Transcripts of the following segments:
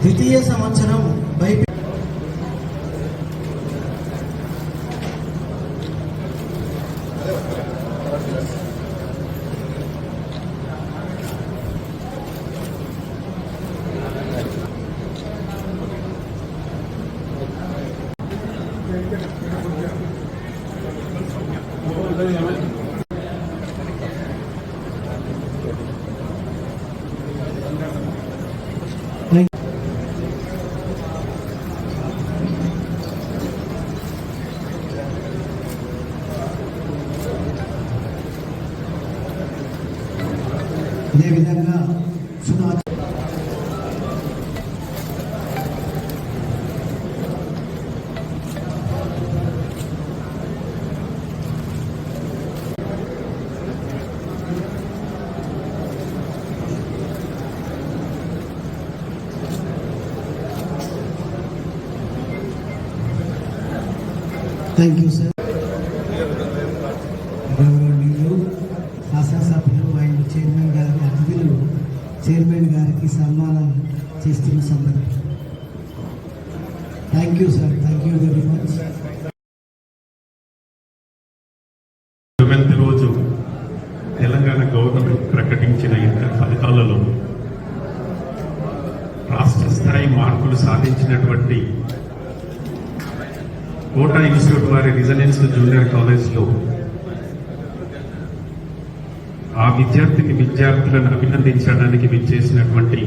ద్వితీయ సంవత్సరం బైబిల్ అదేవిధంగా థ్యాంక్ యూ సార్. గౌరవనీయులు శాసనసభ్యులు అండ్ చైర్మన్ గారి అతిథులు చైర్మన్ గారికి సన్మానం చేస్తున్న సందర్భం. Thank you sir, thank you very much. 12వ రోజు తెలంగాణ గవర్నమెంట్ ప్రకటించిన ఇంటర్ ఫలితాలలో రాష్ట్ర స్థాయి మార్కులు సాధించినటువంటి కోటా ఇన్స్టిట్యూట్ వారి రెసిడెన్స్ జూనియర్ కాలేజ్లో ఆ విద్యార్థులను అభినందించడానికి విచ్చేసినటువంటి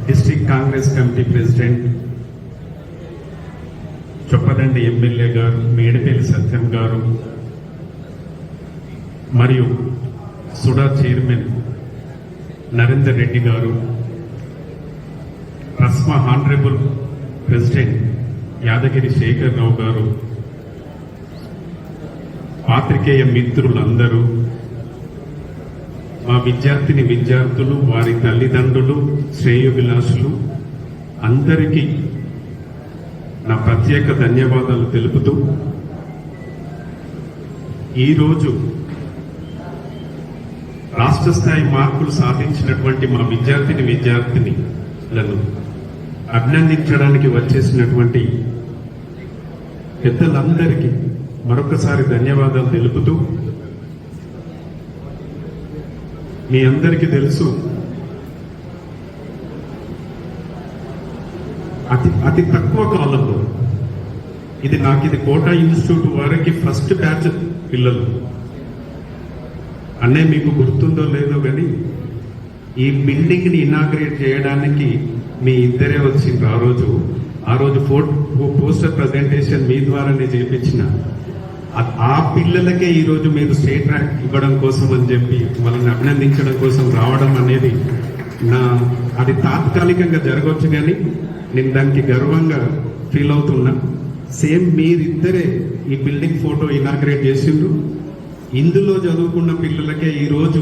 district Congress committee president Choppadandi MLA గారు, మేడిపల్లి సత్యం గారు మరియు సుడా చైర్మన్ నరేందర్ రెడ్డి గారు, రస్మా హానరబుల్ ప్రెసిడెంట్ యాదగిరి శేఖర్ రావు గారు, పాత్రికేయ మిత్రులందరూ, మా విద్యార్థులు, వారి తల్లిదండ్రులు, శ్రేయోభిలాషులు అందరికీ నా ప్రత్యేక ధన్యవాదాలు తెలుపుతూ, ఈరోజు రాష్ట్ర స్థాయి మార్కులు సాధించినటువంటి మా విద్యార్థులను అభినందించడానికి వచ్చేసినటువంటి పెద్దలందరికీ మరొకసారి ధన్యవాదాలు తెలుపుతూ, మీ అందరికీ తెలుసు అతి తక్కువ కాలంలో ఇది కోటా ఇన్స్టిట్యూట్ వారికి ఫస్ట్ బ్యాచ్ పిల్లలు. అన్నే మీకు గుర్తుందో లేదో కానీ ఈ బిల్డింగ్ ని ఇనాగ్రేట్ చేయడానికి మీ ఇద్దరే వచ్చిండ్రు. ఆ రోజు పోస్టర్ ప్రజెంటేషన్ మీ ద్వారానే చేయించిన ఆ పిల్లలకే ఈరోజు మీరు స్టేట్ ర్యాంక్ ఇవ్వడం కోసం అని చెప్పి వాళ్ళని అభినందించడం కోసం రావడం అనేది అది తాత్కాలికంగా జరగవచ్చు, కానీ నేను దానికి గర్వంగా ఫీల్ అవుతున్నా. సేమ్ మీరిద్దరే ఈ బిల్డింగ్ ఫోటో ఇనాగ్రేట్ చేసిండ్రు. ఇందులో చదువుకున్న పిల్లలకే ఈరోజు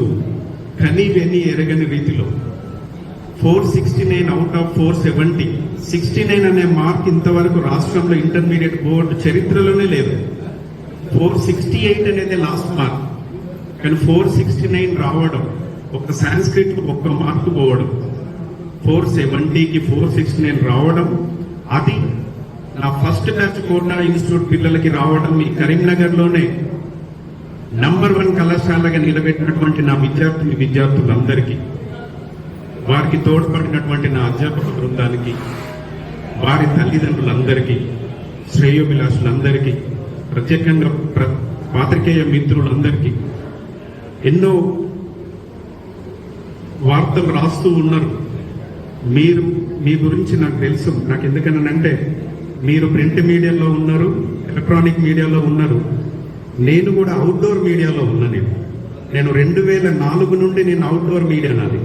కని వెని ఎరగని రీతిలో 469 అవుట్ ఆఫ్ 470. 69 అనే మార్క్ ఇంతవరకు రాష్ట్రంలో ఇంటర్మీడియట్ బోర్డు చరిత్రలోనే లేదు. 468 అనేది లాస్ట్ మార్క్, కానీ 469 రావడం, ఒక సాంస్క్రిట్ ఒక్క మార్క్ పోవడం, 470కి 469 రావడం, అది నా ఫస్ట్ బ్యాచ్ కోటా ఇన్స్టిట్యూట్ పిల్లలకి రావడం, ఈ కరీంనగర్లోనే నంబర్ 1 కళాశాలగా నిలబెట్టినటువంటి నా విద్యార్థులందరికీ, వారికి తోడ్పడినటువంటి నా అధ్యాపక బృందానికి, వారి తల్లిదండ్రులందరికీ, శ్రేయోభిలాషులందరికీ, ప్రత్యేకంగా పాత్రికేయ మిత్రులందరికీ ఎన్నో వార్తలు రాస్తూ ఉన్నారు. మీరు మీ గురించి నాకు తెలుసు. నాకు ఎందుకనంటే మీరు ప్రింట్ మీడియాలో ఉన్నారు, ఎలక్ట్రానిక్ మీడియాలో ఉన్నారు. నేను కూడా అవుట్డోర్ మీడియాలో ఉన్నా. నేను 2004 నుండి నేను అవుట్డోర్ మీడియా నాది.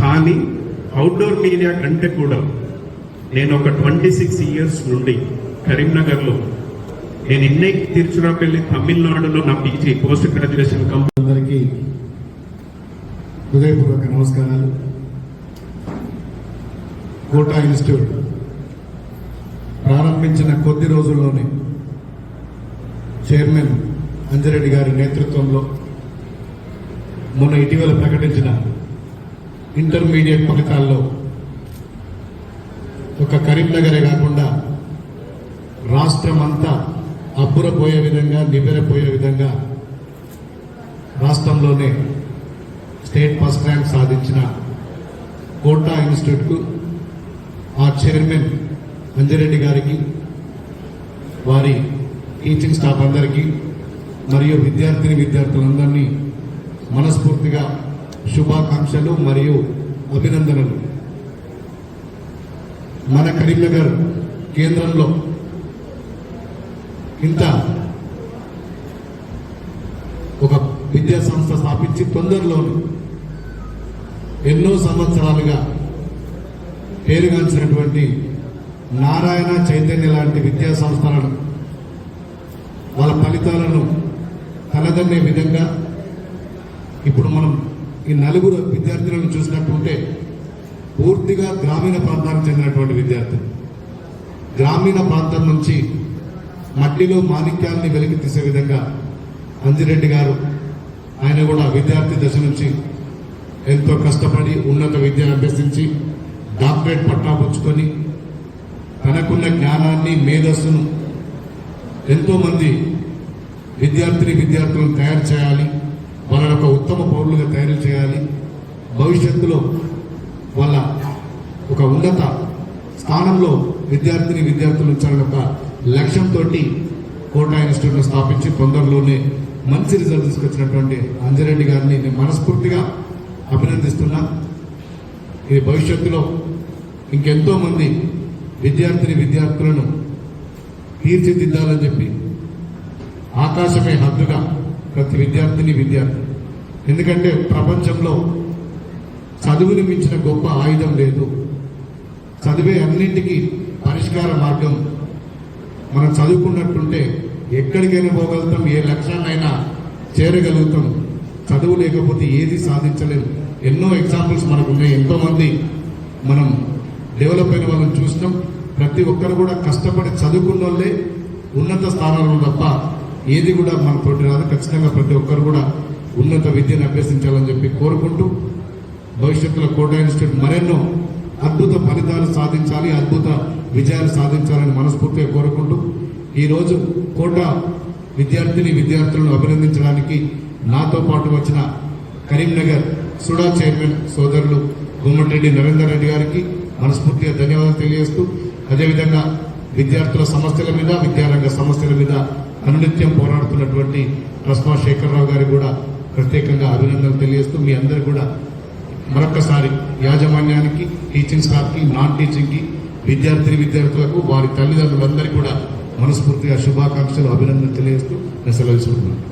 కానీ అవుట్డోర్ మీడియా కంటే కూడా నేను ఒక 26 ఇయర్స్ నుండి కరీంనగర్లో, నేను ఎన్ఐ తిరుచురాపల్లి తమిళనాడులో నా పీజీ పోస్ట్ గ్రాడ్యుయేషన్ అందరికీ హృదయపూర్వక నమస్కారాలు. కోటా ఇన్స్టిట్యూట్ ప్రారంభించిన కొద్ది రోజుల్లోనే చైర్మన్ అంజిరెడ్డి గారి నేతృత్వంలో మొన్న ఇటీవల ప్రకటించిన ఇంటర్మీడియట్ ఫలితాల్లో ఒక కరీంనగరే కాకుండా రాష్ట్రమంతా అబ్బురపోయే విధంగా, నిబెరపోయే విధంగా రాష్ట్రంలోనే స్టేట్ ఫస్ట్ ర్యాంక్ సాధించిన కోటా ఇన్స్టిట్యూట్కు ఆ చైర్మన్ అంజిరెడ్డి గారికి, వారి టీచింగ్ స్టాఫ్ అందరికీ మరియు విద్యార్థులందరినీ మనస్ఫూర్తిగా శుభాకాంక్షలు మరియు అభినందనలు. మన కరీంనగర్ కేంద్రంలో ఇంత ఒక విద్యా సంస్థ స్థాపించి తొందరలోనే ఎన్నో సంవత్సరాలుగా పేరుగాంచినటువంటి నారాయణ చైతన్య లాంటి విద్యా సంస్థలను, వాళ్ళ ఫలితాలను తలదన్నే విధంగా ఇప్పుడు మనం ఈ నలుగురు విద్యార్థులను చూసినట్టుంటే పూర్తిగా గ్రామీణ ప్రాంతానికి చెందినటువంటి విద్యార్థులు. గ్రామీణ ప్రాంతం నుంచి మట్టిలో మాణిక్యాన్ని వెలికి తీసే విధంగా అంజిరెడ్డి గారు, ఆయన కూడా విద్యార్థి దశ నుంచి ఎంతో కష్టపడి ఉన్నత విద్యను అభ్యసించి డాక్టరేట్ పట్టా పుచ్చుకొని తనకున్న జ్ఞానాన్ని, మేధస్సును ఎంతో మంది విద్యార్థులను తయారు చేయాలి, వాళ్ళని ఒక ఉత్తమ పౌరులుగా తయారు చేయాలి, భవిష్యత్తులో వాళ్ళ ఒక ఉన్నత స్థానంలో విద్యార్థులు ఉంచాలని ఒక లక్ష్యంతో కోటా ఇన్స్టిట్యూట్ను స్థాపించి తొందరలోనే మంచి రిజల్ట్ తీసుకొచ్చినటువంటి అంజిరెడ్డి గారిని నేను మనస్ఫూర్తిగా అభినందిస్తున్నా. ఇది భవిష్యత్తులో ఇంకెంతో మంది విద్యార్థులను తీర్చిదిద్దాలని చెప్పి ఆకాశమే హద్దుగా ప్రతి విద్యార్థి, ఎందుకంటే ప్రపంచంలో చదువుని మించిన గొప్ప ఆయుధం లేదు. చదివే అన్నింటికీ పరిష్కార మార్గం. మనం చదువుకున్నట్టుంటే ఎక్కడికైనా పోగలుగుతాం, ఏ లక్ష్యాన్నైనా చేరగలుగుతాం. చదువు లేకపోతే ఏది సాధించలేము. ఎన్నో ఎగ్జాంపుల్స్ మనకు ఉన్నాయి. ఎంతో మంది మనం డెవలప్ అయిన వాళ్ళని చూసినాం. ప్రతి ఒక్కరు కూడా కష్టపడి చదువుకున్న వాళ్ళే ఉన్నత స్థానాల్లో తప్ప ఏది కూడా మనతోటి రాదు. ఖచ్చితంగా ప్రతి ఒక్కరు కూడా ఉన్నత విద్యను అభ్యసించాలని చెప్పి కోరుకుంటూ, భవిష్యత్తులో కోటా ఇన్స్టిట్యూట్ మరెన్నో అద్భుత ఫలితాలు సాధించాలి, అద్భుత విజయాలు సాధించాలని మనస్ఫూర్తిగా కోరుకుంటూ, ఈరోజు కోటా విద్యార్థులను అభినందించడానికి నాతో పాటు వచ్చిన కరీంనగర్ సుడా చైర్మన్ సోదరులు గుమ్మటిరెడ్డి నరేందర్ రెడ్డి గారికి మనస్ఫూర్తిగా ధన్యవాదాలు తెలియజేస్తూ, అదేవిధంగా విద్యార్థుల సమస్యల మీద, విద్యారంగ సమస్యల మీద అనునిత్యం పోరాడుతున్నటువంటి రస్మా శేఖరరావు గారికి కూడా ప్రత్యేకంగా అభినందనలు తెలియజేస్తూ, మీ అందరు కూడా మరొక్కసారి యాజమాన్యానికి, టీచింగ్ స్టాఫ్కి, నాన్ టీచింగ్కి, విద్యార్థులకు, వారి తల్లిదండ్రులందరికీ కూడా మనస్ఫూర్తిగా శుభాకాంక్షలు, అభినందనలు తెలియజేస్తూ నేను సెలవు తీసుకుంటున్నాను.